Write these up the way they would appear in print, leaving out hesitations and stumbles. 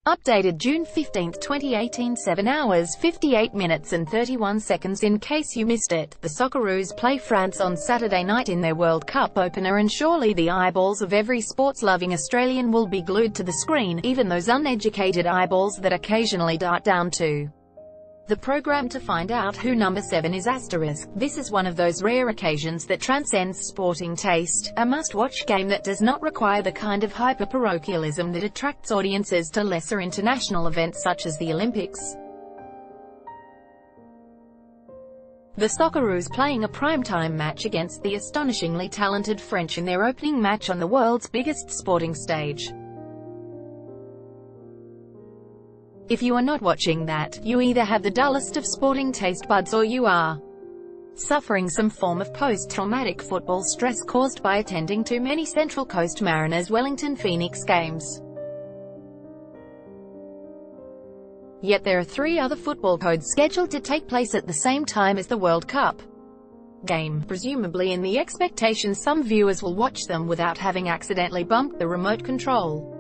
Updated June 15, 2018, 7 hours 58 minutes and 31 seconds. In case you missed it, the Socceroos play France on Saturday night in their World Cup opener, and surely the eyeballs of every sports-loving Australian will be glued to the screen, even those uneducated eyeballs that occasionally dart down to the program to find out who number 7 is. This is one of those rare occasions that transcends sporting taste, a must-watch game that does not require the kind of hyper-parochialism that attracts audiences to lesser international events such as the Olympics. The Socceroos playing a primetime match against the astonishingly talented French in their opening match on the world's biggest sporting stage. If you are not watching that, you either have the dullest of sporting taste buds or you are suffering some form of post-traumatic football stress caused by attending too many Central Coast Mariners Wellington Phoenix games. Yet there are 3 other football codes scheduled to take place at the same time as the World Cup game, presumably in the expectation some viewers will watch them without having accidentally bumped the remote control.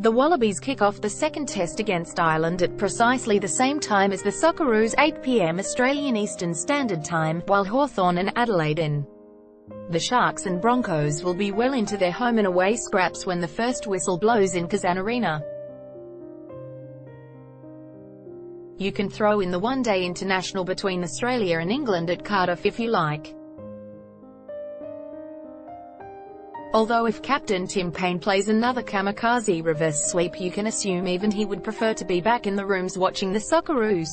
The Wallabies kick off the second test against Ireland at precisely the same time as the Socceroos, 8 p.m. Australian Eastern Standard Time, while Hawthorn and Adelaide in. The Sharks and Broncos will be well into their home and away scraps when the first whistle blows in Kazan Arena. You can throw in the one-day international between Australia and England at Cardiff if you like. Although if Captain Tim Payne plays another kamikaze reverse sweep, you can assume even he would prefer to be back in the rooms watching the Socceroos.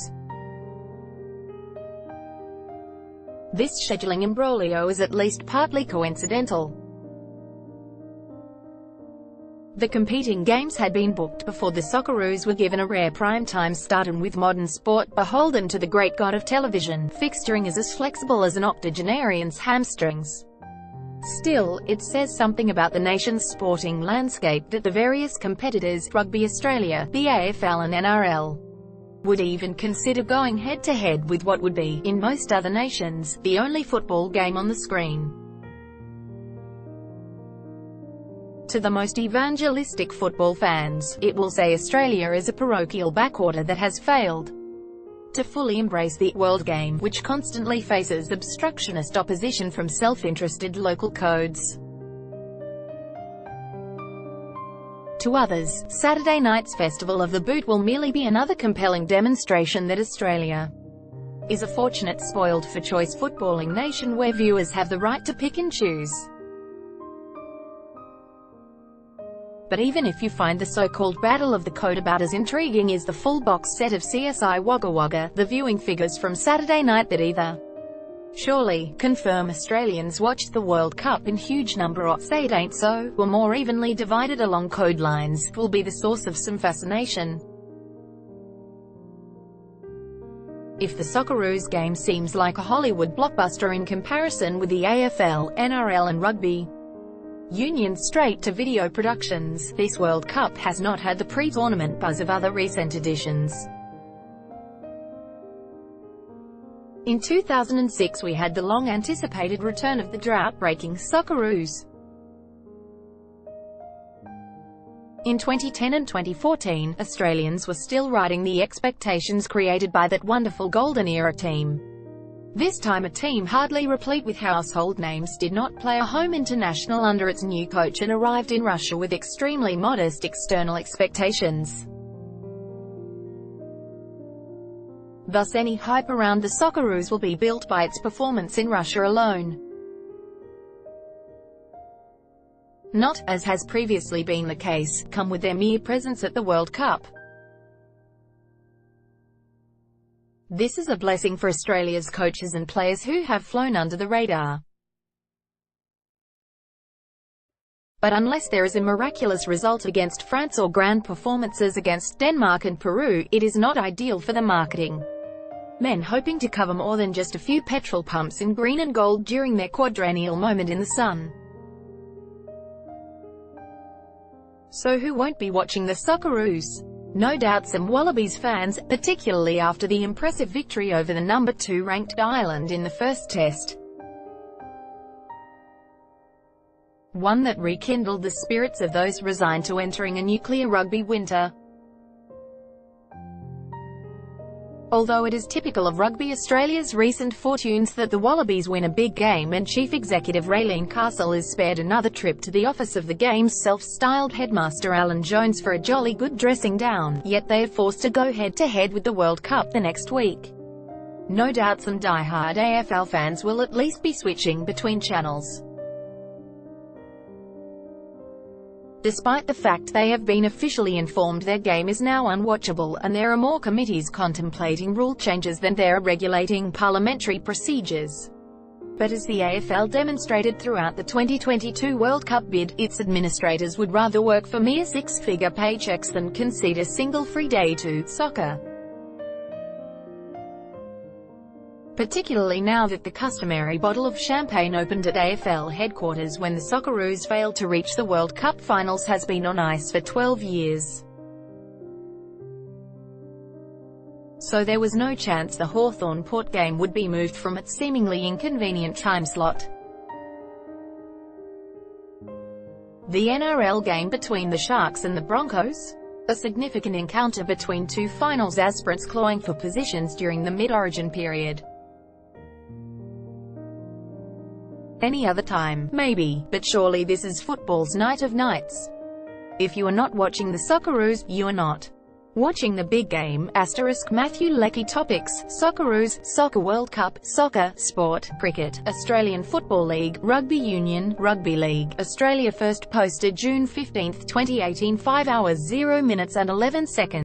This scheduling imbroglio is at least partly coincidental. The competing games had been booked before the Socceroos were given a rare primetime start, and with modern sport beholden to the great god of television, fixturing is as flexible as an octogenarian's hamstrings. Still, it says something about the nation's sporting landscape that the various competitors, Rugby Australia, the AFL and NRL, would even consider going head-to-head with what would be, in most other nations, the only football game on the screen. To the most evangelistic football fans, it will say Australia is a parochial backwater that has failed to fully embrace the world game, which constantly faces obstructionist opposition from self-interested local codes. To others, Saturday night's Festival of the Boot will merely be another compelling demonstration that Australia is a fortunate, spoiled-for-choice footballing nation where viewers have the right to pick and choose. But even if you find the so-called Battle of the Code about as intriguing as the full box set of CSI Wagga Wagga, the viewing figures from Saturday night that either surely confirm Australians watched the World Cup in huge number or say it ain't so, or more evenly divided along code lines, will be the source of some fascination. If the Socceroos game seems like a Hollywood blockbuster in comparison with the AFL, NRL and Rugby Union's straight-to-video productions, this World Cup has not had the pre-tournament buzz of other recent editions. In 2006 we had the long-anticipated return of the drought-breaking Socceroos. In 2010 and 2014, Australians were still riding the expectations created by that wonderful golden era team. This time a team hardly replete with household names did not play a home international under its new coach and arrived in Russia with extremely modest external expectations. Thus any hype around the Socceroos will be built by its performance in Russia alone. Not, as has previously been the case, come with their mere presence at the World Cup. This is a blessing for Australia's coaches and players who have flown under the radar. But unless there is a miraculous result against France or grand performances against Denmark and Peru, it is not ideal for the marketing men hoping to cover more than just a few petrol pumps in green and gold during their quadrennial moment in the sun. So who won't be watching the Socceroos? No doubt some Wallabies fans, particularly after the impressive victory over the number 2 ranked Ireland in the first test. one that rekindled the spirits of those resigned to entering a nuclear rugby winter. Although it is typical of Rugby Australia's recent fortunes that the Wallabies win a big game and Chief Executive Raelene Castle is spared another trip to the office of the game's self-styled headmaster Alan Jones for a jolly good dressing down, yet they are forced to go head-to-head with the World Cup the next week. No doubt some die-hard AFL fans will at least be switching between channels. Despite the fact they have been officially informed their game is now unwatchable, and there are more committees contemplating rule changes than there are regulating parliamentary procedures. But as the AFL demonstrated throughout the 2022 World Cup bid, its administrators would rather work for mere six-figure paychecks than concede a single free day to soccer. Particularly now that the customary bottle of champagne opened at AFL headquarters when the Socceroos failed to reach the World Cup finals has been on ice for 12 years. So there was no chance the Hawthorn-Port game would be moved from its seemingly inconvenient time slot. The NRL game between the Sharks and the Broncos? A significant encounter between two finals aspirants clawing for positions during the mid-origin period. Any other time, maybe, but surely this is football's night of nights. If you are not watching the Socceroos, you are not watching the big game. Matthew Leckie Topics: Socceroos, Soccer World Cup, Soccer, Sport, Cricket, Australian Football League, Rugby Union, Rugby League, Australia. First posted June 15, 2018. 5 hours 0 minutes and 11 seconds.